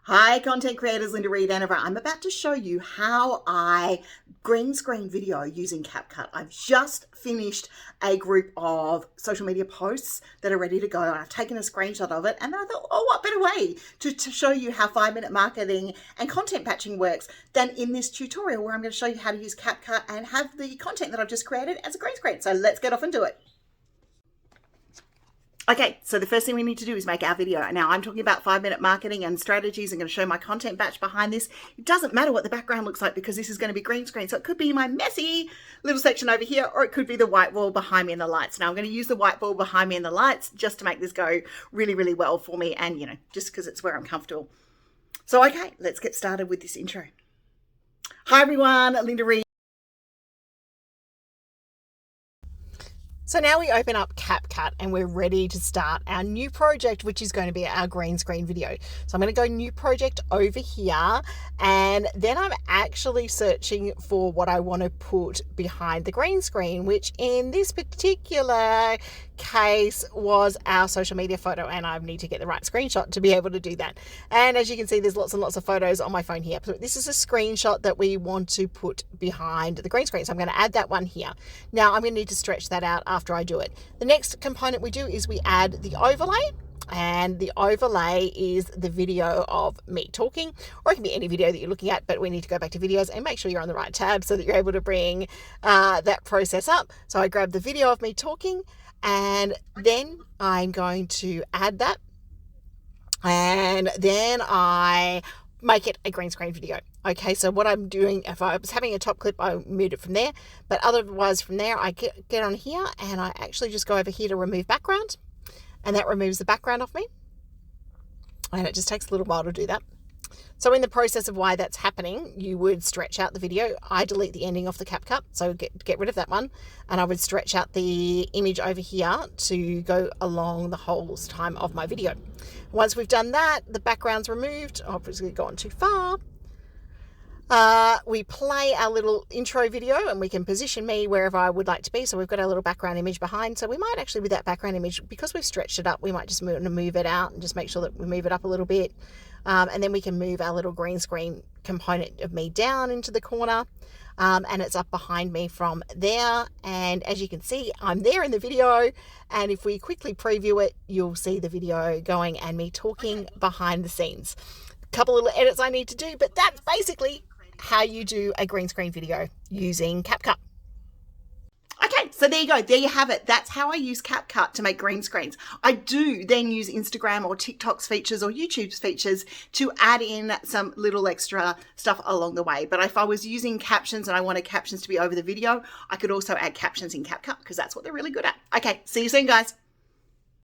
Hi content creators, Linda Reed-Enever. I'm about to show you how I green screen video using CapCut. I've just finished a group of social media posts that are ready to go. I've taken a screenshot of it and I thought, oh, what better way to show you how 5-minute marketing and content batching works than in this tutorial where I'm going to show you how to use CapCut and have the content that I've just created as a green screen. So let's get off and do it. Okay, so the first thing we need to do is make our video. Now, I'm talking about 5-minute marketing and strategies. I'm going to show my content batch behind this. It doesn't matter what the background looks like because this is going to be green screen. So it could be my messy little section over here, or it could be the white wall behind me and the lights. Now, I'm going to use the white wall behind me and the lights just to make this go really, really well for me. And, you know, just because it's where I'm comfortable. So, okay, let's get started with this intro. Hi, everyone. Linda Reed. So now we open up CapCut and we're ready to start our new project, which is going to be our green screen video. So I'm going to go new project over here, and then I'm actually searching for what I want to put behind the green screen, which in this particular case was our social media photo, and I need to get the right screenshot to be able to do that. And as you can see, there's lots and lots of photos on my phone here. But this is a screenshot that we want to put behind the green screen. So I'm going to add that one here. Now I'm going to need to stretch that out after I do it. The next component we do is we add the overlay. And the overlay is the video of me talking, or it can be any video that you're looking at, but we need to go back to videos and make sure you're on the right tab so that you're able to bring that process up. So I grab the video of me talking, and then I'm going to add that, and then I make it a green screen video. Okay, so what I'm doing, if I was having a top clip, I moved it from there, but otherwise from there, I get on here and I actually just go over here to remove background. And that removes the background off me. And it just takes a little while to do that. So in the process of why that's happening, you would stretch out the video. I delete the ending off the CapCut, so get rid of that one. And I would stretch out the image over here to go along the whole time of my video. Once we've done that, the background's removed. Obviously gone too far. We play our little intro video and we can position me wherever I would like to be. So we've got our little background image behind. So we might actually, with that background image, because we've stretched it up, we might just move it out and just make sure that we move it up a little bit. And then we can move our little green screen component of me down into the corner. And it's up behind me from there. And as you can see, I'm there in the video. And if we quickly preview it, you'll see the video going and me talking behind the scenes. A couple of little edits I need to do, but that's basically how you do a green screen video using CapCut. Okay, so there you go. There you have it. That's how I use CapCut to make green screens. I do then use Instagram or TikTok's features or YouTube's features to add in some little extra stuff along the way. But if I was using captions and I wanted captions to be over the video, I could also add captions in CapCut because that's what they're really good at. Okay, see you soon, guys.